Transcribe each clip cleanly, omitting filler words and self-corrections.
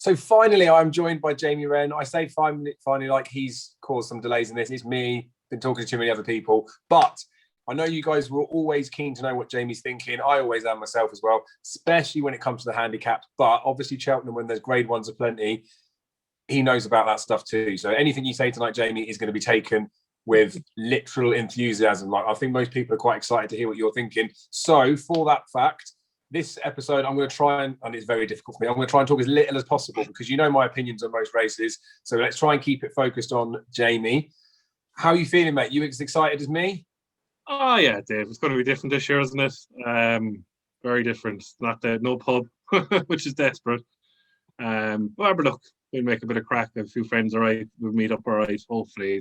So finally, I'm joined by Jamie Wrenn. I say finally, like he's caused some delays in this. It's me, been talking to too many other people. But I know you guys were always keen to know what Jamie's thinking. I always am myself as well, especially when it comes to the handicap. But obviously, Cheltenham, when there's grade ones aplenty, he knows about that stuff too. So anything you say tonight, Jamie, is going to be taken with literal enthusiasm. Like, I think most people are quite excited to hear what you're thinking. So for that fact, this episode, I'm going to try and it's very difficult for me, I'm going to try and talk as little as possible because you know my opinions on most races. So let's try and keep it focused on Jamie. How are you feeling, mate? You as excited as me? Oh, yeah, Dave. It's going to be different this year, isn't it? Very different. No pub, which is desperate. But look, we'll make a bit of crack. A few friends, all right. We'll meet up, all right. Hopefully,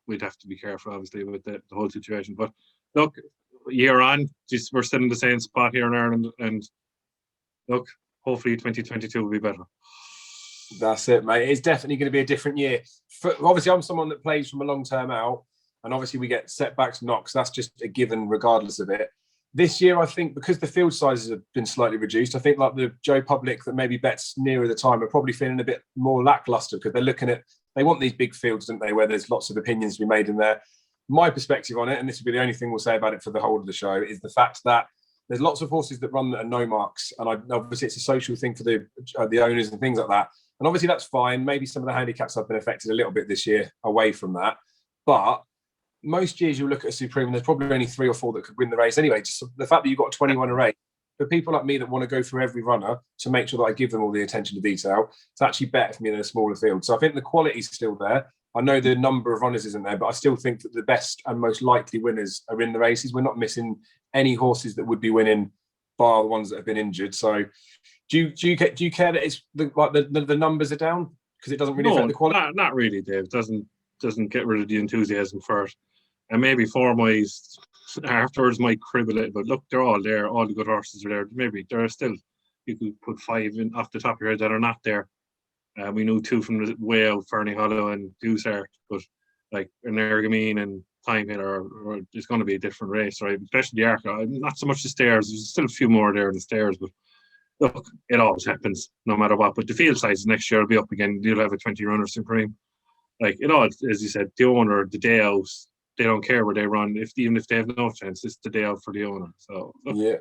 we'd have to be careful, obviously, with the whole situation. But look, year on, we're still in the same spot here in Ireland, and look, hopefully 2022 will be better. That's it, mate. It's definitely going to be a different year. Obviously, I'm someone that plays from a long term out, and obviously we get setbacks, knocks. That's just a given, regardless of it. This year, I think, because the field sizes have been slightly reduced, I think like the Joe public that maybe bets nearer the time are probably feeling a bit more lackluster because they want these big fields, don't they, where there's lots of opinions to be made in there. My perspective on it, and this will be the only thing we'll say about it for the whole of the show, is the fact that there's lots of horses that run that are no marks, and obviously it's a social thing for the owners and things like that. And obviously that's fine. Maybe some of the handicaps have been affected a little bit this year away from that, but most years you'll look at a Supreme and there's probably only 3 or 4 that could win the race anyway. Just the fact that you've got 21 a race, for people like me that want to go through every runner to make sure that I give them all the attention to detail, it's actually better for me than a smaller field. So I think the quality's still there. I know the number of runners isn't there, but I still think that the best and most likely winners are in the races. We're not missing any horses that would be winning, bar the ones that have been injured. So, do you care that it's the numbers are down because it doesn't really affect the quality? Not really, Dave. Doesn't get rid of the enthusiasm for it, and maybe form-wise afterwards might crib a little. But look, they're all there. All the good horses are there. Maybe there are still, you could put 5 in off the top of your head that are not there. We knew 2 from the way out, Fernie Hollow and Deuceart, but like Energamine and Time Hill it's going to be a different race, right? Especially the Arca. Not so much the stairs. There's still a few more there in the stairs, but look, it always happens, no matter what. But the field size next year will be up again. You'll have a 20-runner Supreme. Like, it all, as you said, the owner, the day out, they don't care where they run. Even if they have no chance, it's the day out for the owner. So, look, yeah.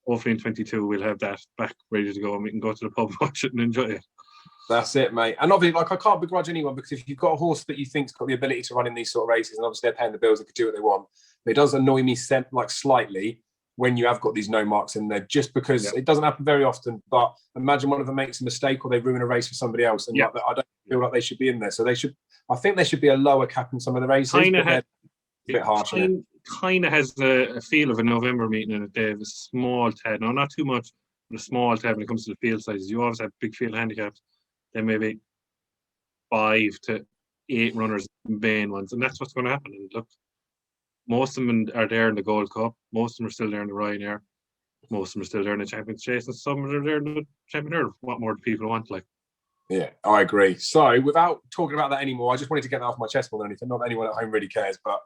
Hopefully in 22 we'll have that back ready to go and we can go to the pub, watch it and enjoy it. That's it, mate. And obviously, I can't begrudge anyone because if you've got a horse that you think's got the ability to run in these sort of races, and obviously they're paying the bills, they could do what they want. But it does annoy me slightly when you have got these no marks in there, just because it doesn't happen very often. But imagine one of them makes a mistake or they ruin a race for somebody else, and I don't feel like they should be in there. So I think there should be a lower cap in some of the races. A bit harsh. Kind of has a feel of a November meeting in it, Dave. A small tad, no, not too much, but a small tad when it comes to the field sizes. You always have big field handicaps. Then maybe 5 to 8 runners, main ones, and that's what's going to happen. And look, most of them are there in the Gold Cup. Most of them are still there in the Ryanair. Most of them are still there in the Champions Chase, and some are there in the Champion Earth. What more do people want? Like, yeah, I agree. So, without talking about that anymore, I just wanted to get that off my chest more than anything. Not that anyone at home really cares, but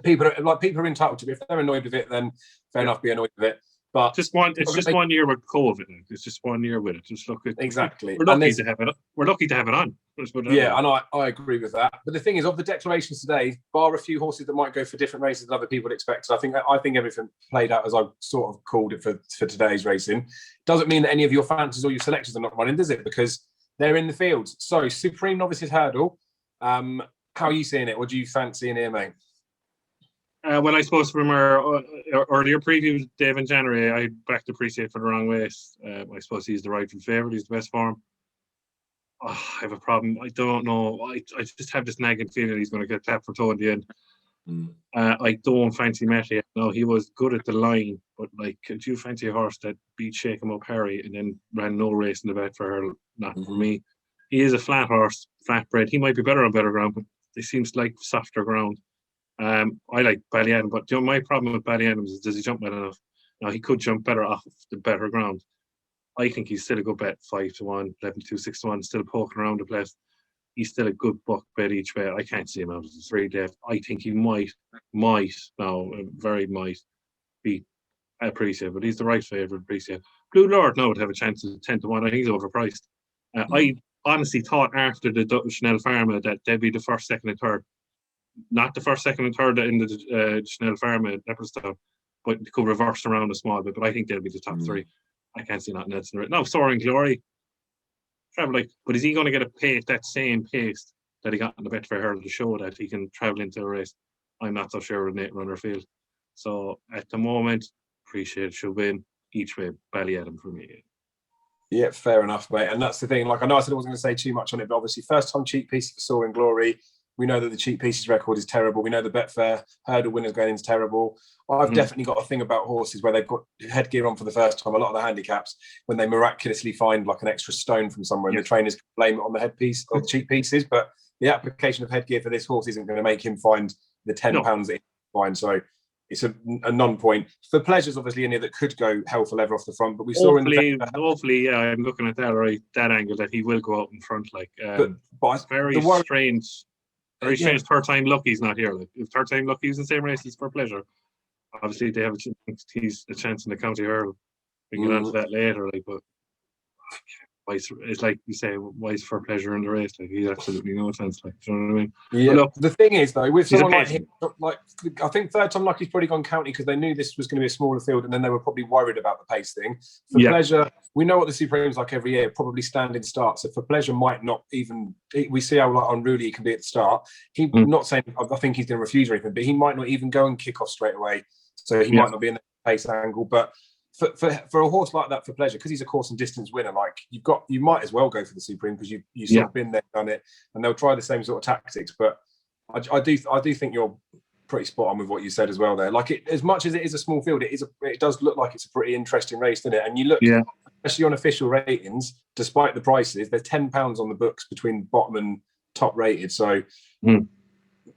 people are entitled to it. If they're annoyed with it, then fair enough, be annoyed with it. But it's just 1 year with COVID. It's just 1 year with it. Just look at exactly. We're lucky to have it. We're lucky to have it on. Yeah, and I agree with that. But the thing is, of the declarations today, bar a few horses that might go for different races than other people would expect. So I think everything played out as I sort of called it for today's racing. Doesn't mean that any of your fancies or your selections are not running, does it? Because they're in the fields. So Supreme Novices Hurdle. How are you seeing it? What do you fancy in here, mate? Well, I suppose from our earlier preview, Dave, in January, I backed Appreciate for the wrong race. I suppose he's the rightful favourite. He's the best form. I have a problem. I don't know. I just have this nagging feeling he's going to get tapped for toe in the end. I don't fancy Matty. No, he was good at the line, but like, could you fancy a horse that beat Shake 'em Up Harry and then ran no race in the bet for her? Not for me. He is a flat horse, flat bred. He might be better on better ground, but he seems like softer ground. I like Ballyadam, but my problem with Ballyadam is, does he jump well enough? Now, he could jump better off the better ground. I think he's still a good bet, 5-1, 11-2, 6-1, still poking around the place. He's still a good buck bet each way. I can't see him out as a 3 depth. I think he might, very might be Appreciate, but he's the right favourite, Appreciate. Blue Lord now would have a chance of 10-1. I think he's overpriced. I honestly thought after the Chanel Pharma that they'd be the first, second, and third. Not the first, second, and third in the Chanel Pharma at Leopardstown, but they could reverse around a small bit. But I think they'll be the top three. I can't see nothing else in it. Now, Soaring Glory, travel but is he going to get a pace, that same pace that he got in the Betfair Hurdle to show that he can travel into a race? I'm not so sure with Nate Runnerfield. So at the moment, Appreciate should win each way. Ballyadam for me. Yeah, fair enough, mate. And that's the thing. Like, I know I said I wasn't going to say too much on it, but obviously, first time cheap pieces for Soaring Glory. We know that the cheap pieces record is terrible. We know the Betfair hurdle winners going in is terrible. I've definitely got a thing about horses where they've got headgear on for the first time. A lot of the handicaps, when they miraculously find like an extra stone from somewhere, and the trainers blame it on the headpiece or the cheap pieces. But the application of headgear for this horse isn't going to make him find the £10 that he find. So it's a non-point. For Pleasure's obviously in here that could go hell for leather off the front, but we saw hopefully, yeah, I'm looking at that right, that angle that he will go out in front. Like, but very strange. Very strange. Third time Lucky's not here. Like, if third time Lucky's in the same race as For Pleasure, obviously they have a chance in the county hurdle. We can get onto that later. Like, but it's like you say, why is For Pleasure in the race? Like, he's absolutely no chance. Like, do you know what I mean? Yeah. Look, the thing is though, with someone like him, like I think third time Lucky's probably gone county because they knew this was going to be a smaller field, and then they were probably worried about the pace thing. For Pleasure, we know what the Supreme's like every year. Probably standing start. So For Pleasure might not even. We see how like unruly he can be at the start. He not saying I think he's going to refuse or anything, but he might not even go and kick off straight away. So he might not be in the pace angle, but. For a horse like that, For Pleasure, because he's a course and distance winner, like you might as well go for the Supreme because you sort of been there, done it, and they'll try the same sort of tactics. But I do think you're pretty spot on with what you said as well there. Like as much as it is a small field, it does look like it's a pretty interesting race, doesn't it? And you look, especially on official ratings, despite the prices, there's £10 on the books between bottom and top rated. So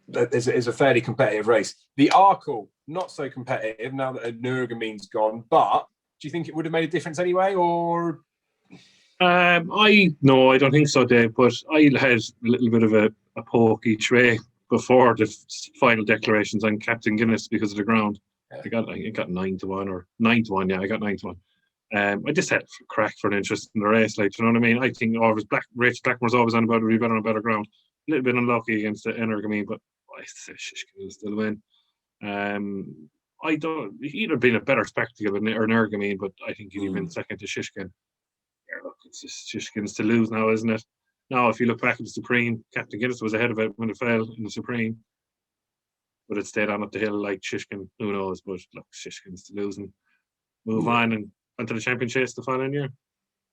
it's a fairly competitive race. The Arkle, not so competitive now that Nurgamine's gone, but do you think it would have made a difference anyway, or? I don't think so, Dave, but I had a little bit of a poke each way before the final declarations on Captain Guinness because of the ground. I got 9-1 or 9-1, yeah, I got 9-1. I just had a crack for an interest in the race, like, do you know what I mean? I think Rich Blackmore's always on about it, be better on a better ground. A little bit unlucky against the Energamine, but I say Shishkin will still win. He'd have been a better spectacle than Energamine, but I think he'd have been second to Shishkin. Yeah, look, it's just Shishkin's to lose now, isn't it? Now, if you look back at the Supreme, Captain Guinness was ahead of it when it fell in the Supreme. But it stayed on up the hill like Shishkin, who knows? But look, Shishkin's to lose and move on and onto the championship the following year.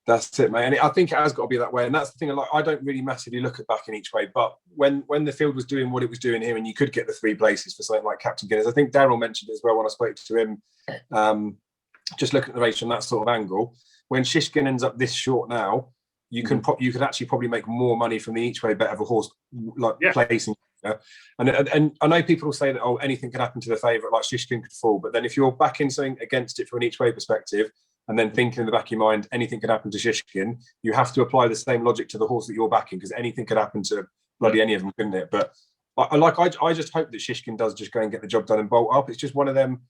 That's it, mate. And I think it has got to be that way. And that's the thing. Like, I don't really massively look at backing each way, but when the field was doing what it was doing here, and you could get the 3 places for something like Captain Guinness, I think Daryl mentioned it as well when I spoke to him. Just looking at the race from that sort of angle, when Shishkin ends up this short now, you could actually probably make more money from the each way bet of a horse placing. And I know people will say that anything can happen to the favourite, like Shishkin could fall, but then if you're backing something against it from an each way perspective, and then thinking in the back of your mind, anything could happen to Shishkin, you have to apply the same logic to the horse that you're backing, because anything could happen to bloody any of them, couldn't it? But I just hope that Shishkin does just go and get the job done and bolt up. It's just one of them,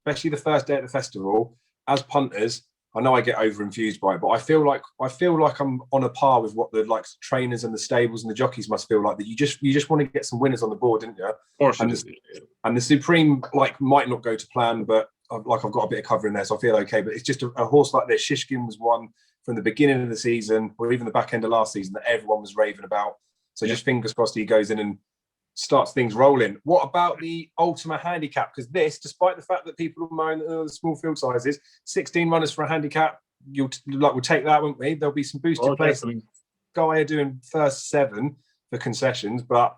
especially the first day at the festival. As punters, I know I get over infused by it, but I feel like I'm on a par with what the trainers and the stables and the jockeys must feel like. That you just want to get some winners on the board, didn't you? Of course. And the Supreme might not go to plan, but I've got a bit of cover in there, so I feel okay. But it's just a horse like this. Shishkin was one from the beginning of the season, or even the back end of last season, that everyone was raving about. So just fingers crossed he goes in and starts things rolling. What about the Ultima Handicap? Because this, despite the fact that people are moaning the small field sizes, 16 runners for a handicap, we'll take that, won't we? There'll be some boosted places. Guy doing first 7 for concessions, but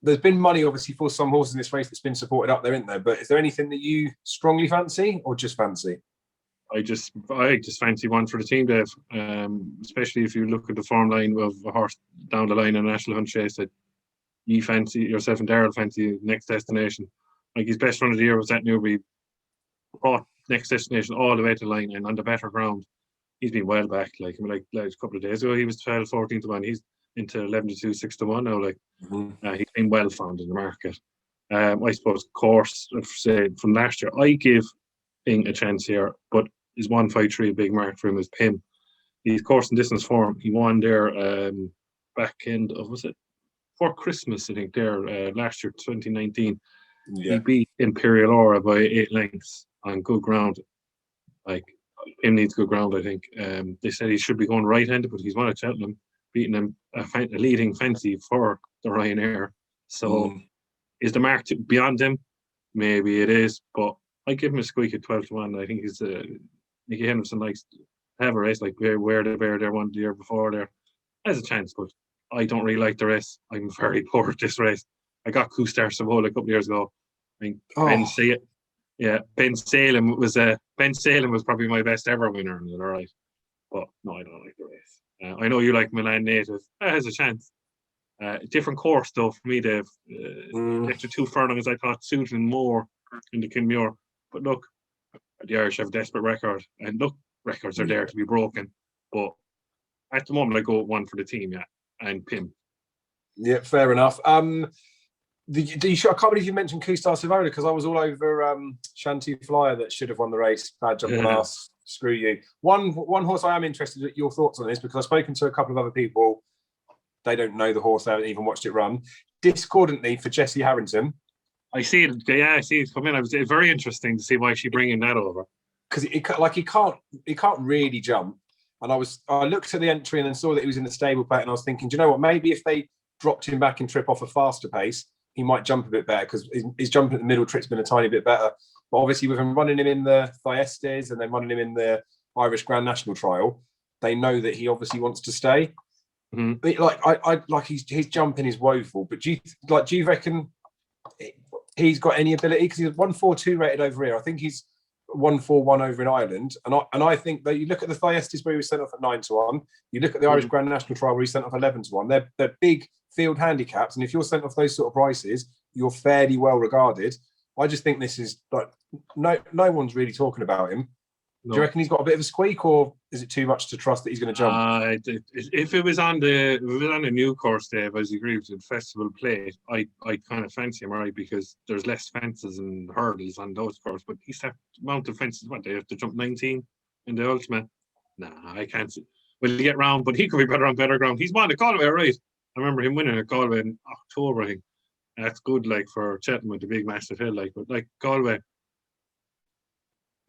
there's been money obviously for some horses in this race that's been supported up there, isn't there? But is there anything that you strongly fancy or just fancy? I just fancy one for the team, Dave. Especially if you look at the form line of a horse down the line in a national hunt chase that you fancy, yourself and Daryl fancy next destination. Like, his best run of the year was at Newbury, brought next destination all the way to the line and on the better ground. He's been well back. Like a couple of days ago, he was 12, 14 to 1. He's into 11 to 2, 6 to 1 now. He's been well found in the market. I suppose course, say from last year, I give Ing a chance here, but his 153 big mark for him is Pim. He's course and distance form. He won there back end of, was it for Christmas? I think there last year, 2019. Yeah. He beat Imperial Aura by 8 lengths on good ground. Like, him needs good ground, I think. They said he should be going right-handed, but he's won at Cheltenham, beating him a leading fancy for the Ryanair. So is the mark beyond him? Maybe it is, but I give him a squeak at 12-1. I think he's Nicky Henderson likes to have a race like where the Bear there won the year before there. Has a chance, but I don't really like the race. I'm very poor at this race. I got Kustar Savola a couple of years ago. I mean, Ben Salem was probably my best ever winner in it, all right. But no, I don't like the race. I know you like Milan Native. That has a chance. Different course though for me, Dave. Extra 2 furlongs I thought suited more in the Kinmure. But look, the Irish have a desperate record, and look, records are there to be broken. But at the moment, I go with 1 for the team, and Pim. Yeah, fair enough. I can't believe you mentioned Kustar Savola, because I was all over Shanty Flyer that should have won the race. Bad jump on us. Screw you. One horse I am interested in your thoughts on this, because I've spoken to a couple of other people. They don't know the horse. They haven't even watched it run. Discordantly for Jessie Harrington. I see it. Yeah, I see it come in. It was very interesting to see why she's bringing that over. Because he can't really jump. And I looked at the entry and then saw that he was in the stable pack, and I was thinking, do you know what? Maybe if they dropped him back and trip off a faster pace, he might jump a bit better, because his jumping at the middle trip's been a tiny bit better. But obviously, with him running him in the Thyestes and then running him in the Irish Grand National Trial, they know that he obviously wants to stay. But his jumping is woeful. But do you reckon he's got any ability? Because he's 142 rated over here. I think he's 141 over in Ireland, and I think that you look at the Thyestes where he was sent off at 9-1. You look at the Irish Grand National Trial where he's sent off 11-1. They're big field handicaps, and if you're sent off those sort of prices, you're fairly well regarded. I just think this is like no one's really talking about him. No. Do you reckon he's got a bit of a squeak, or is it too much to trust that he's going to jump? If it was on the new course, Dave, as you agree with the festival plate, I kind of fancy him, right? Because there's less fences and hurdles on those courses, but he's have mounted fences. What, they have to jump 19 in the ultimate? Nah, I can't see. Will he get round? But he could be better on better ground. He's won at Galway, right? I remember him winning at Galway in October, I think. That's good, like, for Cheltenham with the big massive hill, like, but like Galway,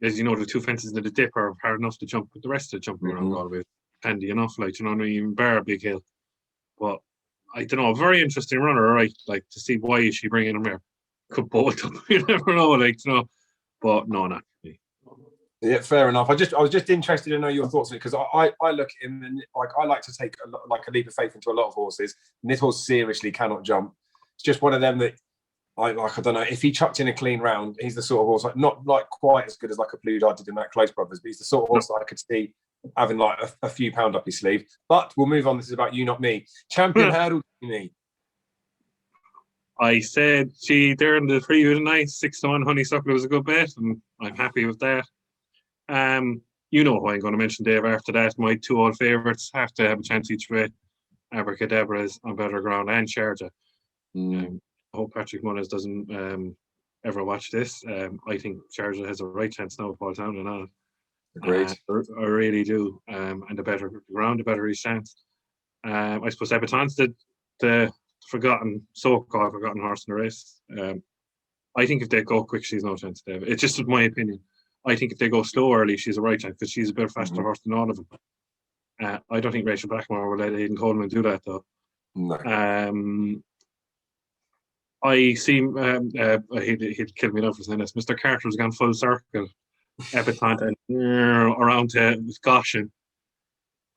as you know, the 2 fences in the dip are hard enough to jump, but the rest of the jumping around Galway is handy enough, like, you know what I mean, bar a big hill. But I don't know, very interesting runner, right? Like, to see why is she bringing him here? Could both them, you never know, like, you know. But no, not me. Yeah, fair enough. I was just interested to know your thoughts on it, because I look at him and like I like to take a leap of faith into a lot of horses, and this horse seriously cannot jump. It's just one of them that I don't know, if he chucked in a clean round, he's the sort of horse, like, not like quite as good as like a Blue Dart did in that Close Brothers, but he's the sort of horse that I could see having like a few pound up his sleeve. But we'll move on. This is about you, not me. Champion hurdle me. I said there in the preview tonight, 6-1 Honeysuckle was a good bet, and I'm happy with that. You know who I'm going to mention, Dave, after that. My 2 old favourites have to have a chance each way. Abracadabra is on better ground, and Sharjah. I hope Patrick Mullins doesn't ever watch this. I think Sharjah has a right chance now with Paul Town and all. Agreed. I really do. And the better ground, the better his chance. I suppose Ebaton's the forgotten horse in the race. I think if they go quick, she's no chance, David. It's just my opinion. I think if they go slow early, she's a right chance, because she's a bit faster horse than all of them. I don't think Rachel Blackmore will let Aidan Coleman do that, though. No. I see. He'd kill me now for saying this. Mr. Carter's gone full circle. Ebaton and around to Goshen.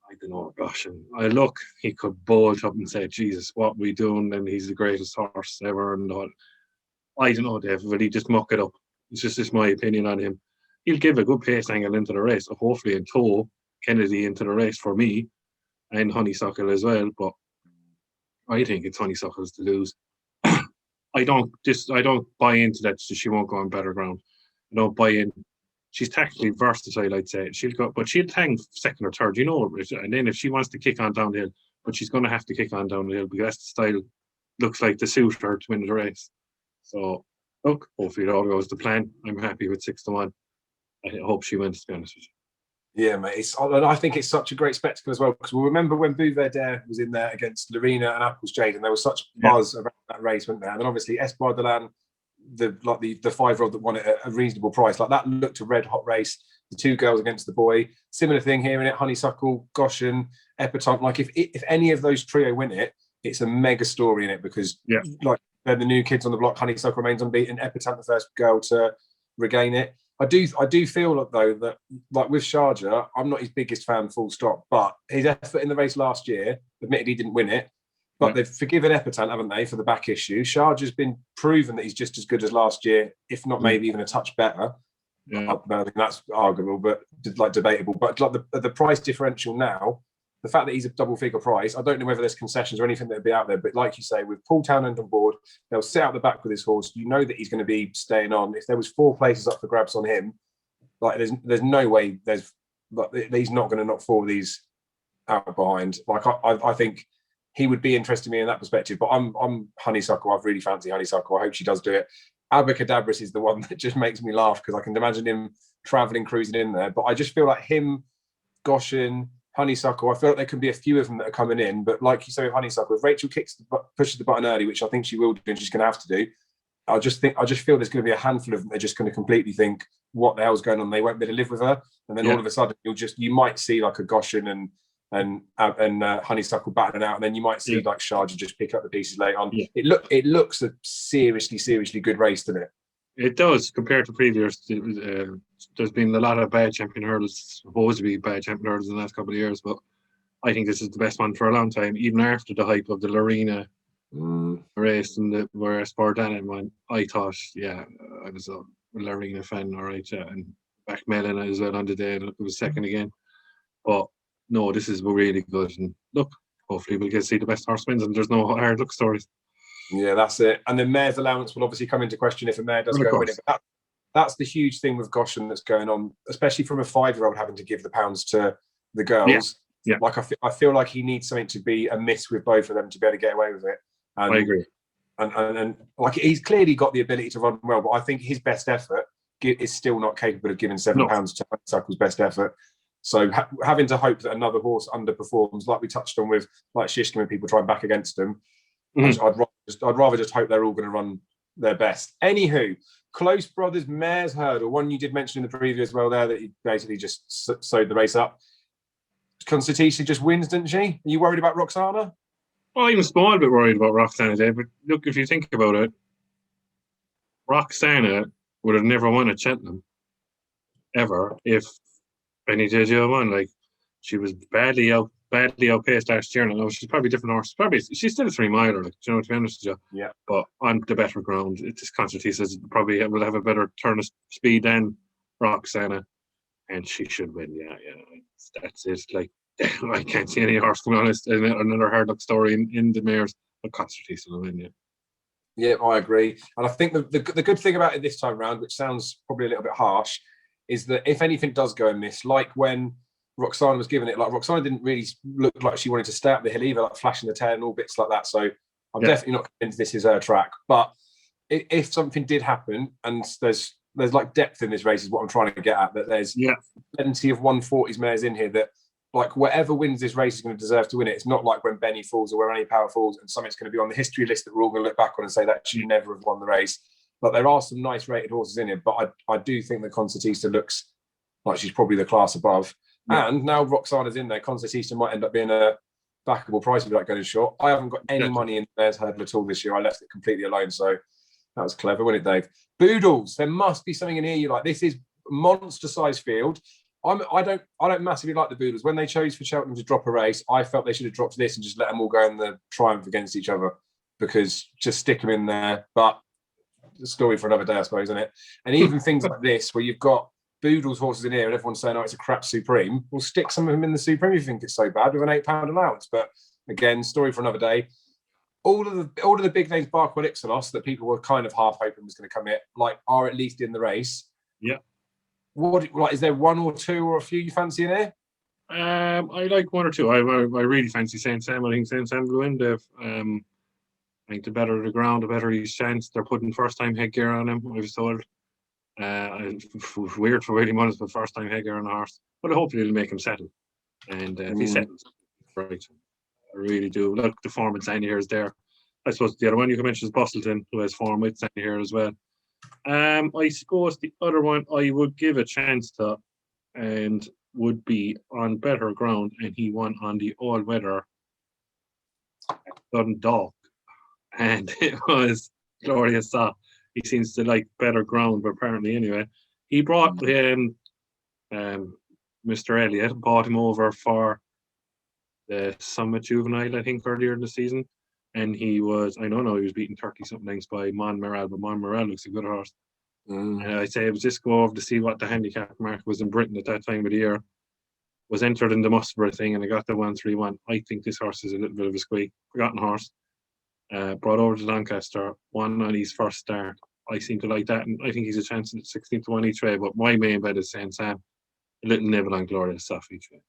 I don't know, Goshen. I look, he could bolt up and say, Jesus, what are we doing? And he's the greatest horse ever. And all. I don't know, Dave, but he just muck it up. It's just my opinion on him. He'll give a good pace angle into the race, hopefully, and tow Kennedy into the race for me, and Honeysuckle as well. But I think it's Honeysuckle's to lose. I don't buy into that. So she won't go on better ground. I don't buy in. She's tactically versatile, I'd say. But she'll hang second or third, you know. And then if she wants to kick on downhill, but she's going to have to kick on downhill, because that's the style looks like to suit her to win the race. So look, hopefully it all goes to plan. I'm happy with 6-1. I hope she wins, to be honest with Yeah, mate. And I think it's such a great spectacle as well, because we remember when Bouverdere was in there against Lorena and Applesjade, and there was such buzz around that race, wasn't there? And then obviously Espoir de Lan, the 5-year-old that won it at a reasonable price, like that looked a red hot race. The two girls against the boy, similar thing here in it. Honeysuckle, Goshen, Epatante. Like if any of those trio win it, it's a mega story in it, because like they're the new kids on the block. Honeysuckle remains unbeaten. Epatante, the first girl to regain it. I do feel though that, like with Sharjah, I'm not his biggest fan, full stop. But his effort in the race last year, admittedly he didn't win it, but they've forgiven Epatante, haven't they, for the back issue? Sharjah's been proven that he's just as good as last year, if not maybe even a touch better. I think that's arguable, but like debatable. But like the price differential now, the fact that he's a double figure price, I don't know whether there's concessions or anything that'd be out there. But like you say, with Paul Townend on board, they'll sit out the back with his horse. You know that he's going to be staying on. If there was 4 places up for grabs on him, like there's no way he's not going to knock 4 of these out behind. Like I think he would be interested in me in that perspective. But I'm Honeysuckle. I really fancy Honeysuckle. I hope she does do it. Abacadabras is the one that just makes me laugh, because I can imagine him traveling, cruising in there. But I just feel like him, Goshen, Honeysuckle, I feel like there can be a few of them that are coming in. But like you say with Honeysuckle, if Rachel pushes the button early, which I think she will do, and she's going to have to do, I just feel there's going to be a handful of them that are just going to completely think, what the hell's going on? They won't be able to live with her, and then all of a sudden you might see like a Goshen and Honeysuckle battling out, and then you might see like Sharjah just pick up the pieces later on. It looks a seriously good race, doesn't it? It does, compared to previous. There's been a lot of bad champion hurdles, supposed to be bad champion hurdles in the last couple of years, but I think this is the best one for a long time, even after the hype of the Lorena race and where Espoir de Lan won. I thought, I was a Lorena fan, all right, and back Melina as well on the day, and it was second again. But no, this is really good, and look, hopefully we'll get to see the best horse wins, and there's no hard luck stories. Yeah, that's it. And the mare's allowance will obviously come into question if a mare does go win it. But that's the huge thing with Goshen that's going on, especially from a 5-year-old having to give the pounds to the girls. Yeah. Like I feel like he needs something to be amiss with both of them to be able to get away with it. And, I agree. And like he's clearly got the ability to run well, but I think his best effort is still not capable of giving £7 to Honeysuckle's best effort. So having to hope that another horse underperforms, like we touched on with like Shishkin, when people try and back against him, I'd rather just hope they're all going to run their best. Anywho, Close Brothers Mares Hurdle, one you did mention in the preview as well there, that he basically just sewed the race up. Constantisi just wins, didn't she? Are you worried about Roxana? Well, I'm a small bit worried about Roxana there, but look, if you think about it, Roxana would have never won at Cheltenham ever if Benny Jojo won. Like, she was badly outpaced last year, and I know she's probably a different horse. She's still a 3-miler, like, you know, to be honest with you. Yeah. But on the better ground, this Constantisi probably will have a better turn of speed than Roxana, and she should win. Yeah. That's it. Like, I can't see any horse, to be honest. Another hard luck story in the mares, but Constantisi will win. Yeah, I agree. And I think the good thing about it this time round, which sounds probably a little bit harsh, is that if anything does go amiss, like when Roxana was given it, like Roxana didn't really look like she wanted to stay up the hill either, like flashing the tail and all bits like that. So I'm definitely not convinced this is her track. But if something did happen, and there's like depth in this race, is what I'm trying to get at, that there's plenty of 140s mares in here that, like, whoever wins this race is going to deserve to win it. It's not like when Benny falls or where any power falls and something's going to be on the history list that we're all going to look back on and say that she never have won the race. But there are some nice rated horses in it. But I do think that Constantisi looks like she's probably the class above. Yeah. And now Roxana's in there, Constantisi might end up being a backable price if you like going short. I haven't got any money in the Mares Hurdle at all this year. I left it completely alone. So that was clever, wasn't it, Dave? Boodles, there must be something in here you like. This is monster size field. I don't massively like the Boodles. When they chose for Cheltenham to drop a race, I felt they should have dropped this and just let them all go in the triumph against each other, because just stick them in there. But the story for another day, I suppose, isn't it? And even things like this, where you've got Boodles horses in here and everyone's saying, oh, it's a crap Supreme. We'll stick some of them in the Supreme if you think it's so bad, with an £8 allowance. But again, story for another day. All of the big names, Barkwell Ixalos, that people were kind of half hoping was going to come in, like, are at least in the race. Yeah. Is there one or two or a few you fancy in here? I like one or two. I really fancy Saint Sam. I think Saint Sam will win, Dave. I think the better the ground, the better his chance. They're putting first time headgear on him, I was told. Weird for Willie Mullins, but first time headgear on a horse. But hopefully it'll make him settle. And if he settles, right, I really do. Look, the form with Sandy here is there. I suppose the other one you can mention is Bustleton, who has form with Sandy here as well. I suppose the other one I would give a chance to, and would be on better ground, and he won on the all-weather Dundalk, and it was glorious. He seems to like better ground, but apparently anyway, he brought Mr. Elliott, bought him over for the Summit Juvenile, I think, earlier in the season, and he was, I don't know, he was beaten 30-something lengths by Monmoral, but Monmoral looks a good horse. I'd say it was just go over to see what the handicap mark was in Britain at that time of the year. Was entered in the Musselburgh thing, and I got the 131. I think this horse is a little bit of a squeak. Forgotten horse. Brought over to Doncaster, won on his first start. I seem to like that, and I think he's a chance at 16 to 1 each way. But my main bet is St. Sam. A little nibble on Glorious Stuff each way.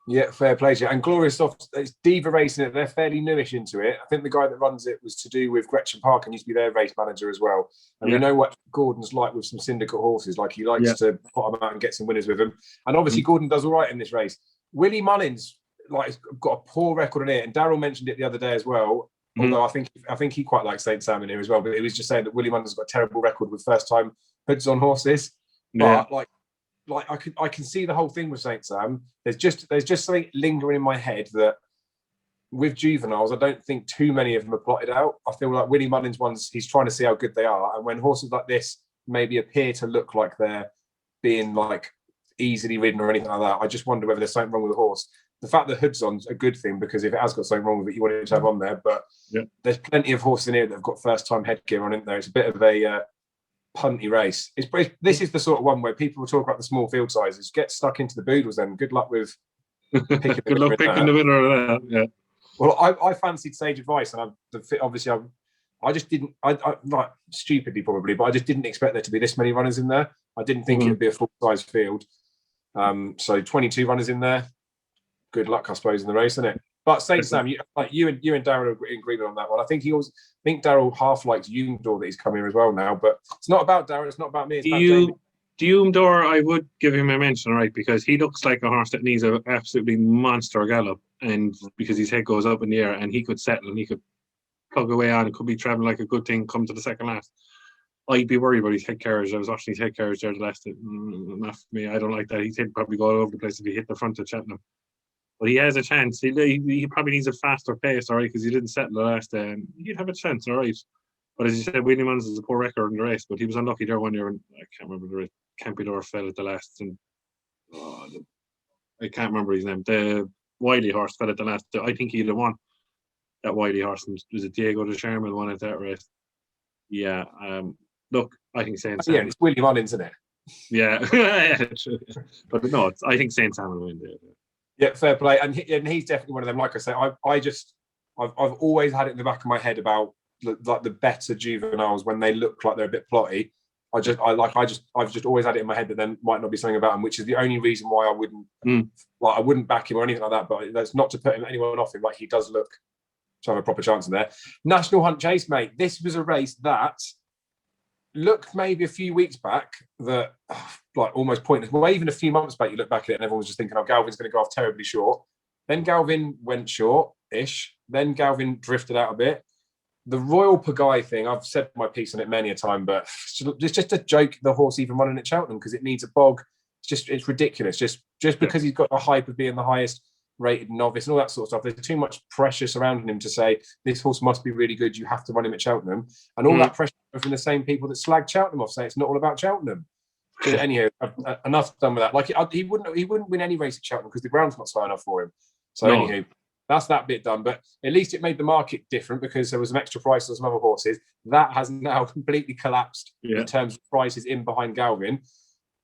Yeah, fair play to you. And Glorious Stuff, it's Diva Racing it. They're fairly newish into it. I think the guy that runs it was to do with Gretchen Park and used to be their race manager as well. And we know what Gordon's like with some syndicate horses. Like he likes to pot them out and get some winners with them. And obviously Gordon does all right in this race. Willie Mullins, like, got a poor record in it. And Darryl mentioned it the other day as well. Although I think he quite likes St. Sam in here as well. But it was just saying that Willie Mullins has got a terrible record with first-time hoods on horses. But I can see the whole thing with St. Sam. There's just something lingering in my head that with juveniles, I don't think too many of them are plotted out. I feel like Willie Mullins ones, he's trying to see how good they are. And when horses like this maybe appear to look like they're being like easily ridden or anything like that, I just wonder whether there's something wrong with the horse. The fact that hood's on's a good thing, because if it has got something wrong with it, you want it to have on there. But there's plenty of horses in here that have got first-time headgear on, isn't there? It's a bit of a punty race. This is the sort of one where people will talk about the small field sizes. Get stuck into the boodles then. Good luck with picking the winner of that. Yeah. Well, I fancied Sage Advice, and I just didn't. I not stupidly probably, but I just didn't expect there to be this many runners in there. I didn't think it would be a full-size field. So 22 runners in there. Good luck, I suppose, in the race, isn't it? But St. Sam, you and Darryl are in agreement on that one. I think Darryl half likes Umdor that he's come here as well now. But it's not about Darryl. It's not about me. It's about Jamie. Umdor, I would give him a mention, right? Because he looks like a horse that needs an absolutely monster gallop, and because his head goes up in the air, and he could settle and he could plug away on. It could be traveling like a good thing. Come to the second last. I'd be worried about his head carriage. I was watching his head carriage there the last. Not for me. I don't like that. His head probably go all over the place if he hit the front of Cheltenham. But he has a chance. He probably needs a faster pace, all right, because he didn't settle the last day. He'd have a chance, all right. But as you said, Willie Mullins has a poor record in the race, but he was unlucky there one year, and I can't remember the race. Campidor fell at the last, and I can't remember his name. The Wiley horse fell at the last. I think he'd have won that Wiley horse. Was it Diego de Charmel won at that race? Yeah. Look, I think St. Sam. Yeah, it's Willie Mullins, isn't it? Yeah. But no, I think St. Sam will win there. Yeah, fair play, and he's definitely one of them. Like I say, I've always had it in the back of my head about like the better juveniles when they look like they're a bit plotty. I've just always had it in my head that there might not be something about him, which is the only reason why I wouldn't back him or anything like that. But that's not to put anyone off him. Like, he does look to have a proper chance in there. National Hunt Chase, mate. This was a race that looked maybe a few weeks back that like almost pointless. Well, even a few months back, you look back at it and everyone was just thinking, oh, Galvin's going to go off terribly short. Then Galvin went short-ish. Then Galvin drifted out a bit. The Royal Pagaille thing, I've said my piece on it many a time, but it's just a joke, the horse even running at Cheltenham, because it needs a bog. It's ridiculous. Just because he's got a hype of being the highest rated novice and all that sort of stuff. There's too much pressure surrounding him to say this horse must be really good. You have to run him at Cheltenham, and all that pressure from the same people that slag Cheltenham off, say it's not all about Cheltenham. So anyhow, enough done with that. Like, he wouldn't win any race at Cheltenham because the ground's not slow enough for him. So anyhow, that's that bit done. But at least it made the market different because there was some extra price on some other horses. That has now completely collapsed in terms of prices in behind Galvin.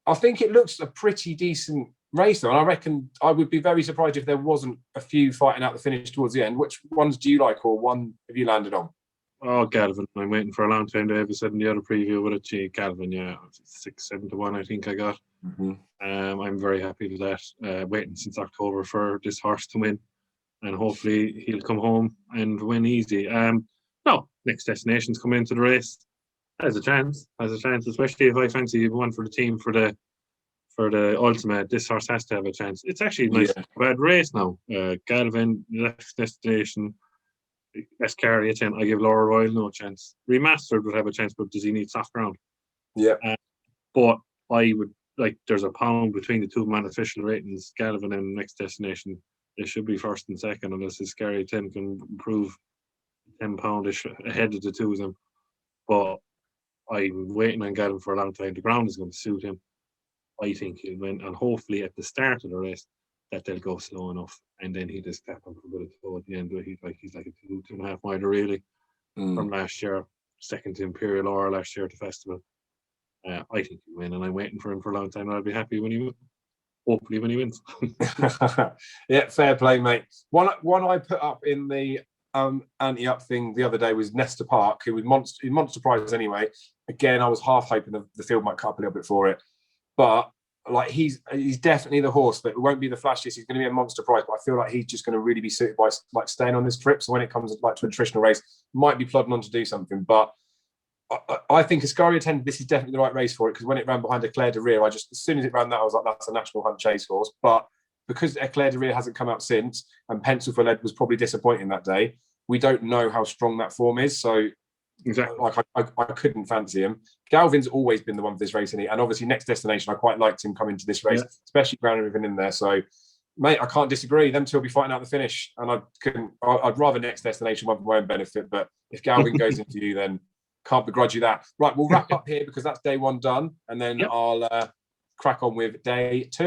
I think it looks a pretty decent race, though, and I reckon I would be very surprised if there wasn't a few fighting out the finish towards the end. Which ones do you like, or one have you landed on? Oh, Galvin. I'm waiting for a long time to ever said in the other preview with it. Galvin, 6-7 to 1, I think I got. I'm very happy with that. Waiting since October for this horse to win, and hopefully he'll come home and win easy. Next destinations come into the race. Has a chance, especially if I fancy one for the team for the ultimate. This horse has to have a chance. It's actually a nice bad race now. Galvin, next destination, Escaria 10. I give Laura Royal no chance. Remastered would have a chance, but does he need soft ground? Yeah. But I would there's a pound between the two unofficial ratings, Galvin and next destination. They should be first and second unless Escaria 10 can improve £10 ahead of the two of them. But I'm waiting on Galvin for a long time. The ground is going to suit him. I think he'll win, and hopefully at the start of the race that they'll go slow enough, and then he just tap him for a bit of toe at the end. He's like a 2.5 miler really from last year, second to Imperial Aura last year at the festival. I think he'll win, and I'm waiting for him for a long time. And I'll be happy when he, hopefully when he wins. Yeah, fair play, mate. One I put up in the anti-up thing the other day was Nestor Park, who was monster prize anyway. Again, I was half hoping the field might cut up a little bit for it. But like he's definitely the horse that won't be the flashiest. He's going to be a monster prize, but I feel like he's just going to really be suited by like staying on this trip. So when it comes to a traditional race, might be plodding on to do something. But I think Escaria 10, this is definitely the right race for it, because when it ran behind Eclair de Rire, as soon as it ran that, I was like, that's a national hunt chase horse. But because Eclair de Rire hasn't come out since, and Pencil for Lead was probably disappointing that day, we don't know how strong that form is. So exactly, like I couldn't fancy him. Galvin's always been the one for this race, and obviously next destination, I quite liked him coming to this race, especially ground everything in there. So, mate, I can't disagree. Them two will be fighting out the finish, and I'd rather next destination one for my own benefit. But if Galvin goes into you, then can't begrudge you that. Right, we'll wrap up here because that's day one done, and then I'll crack on with day two.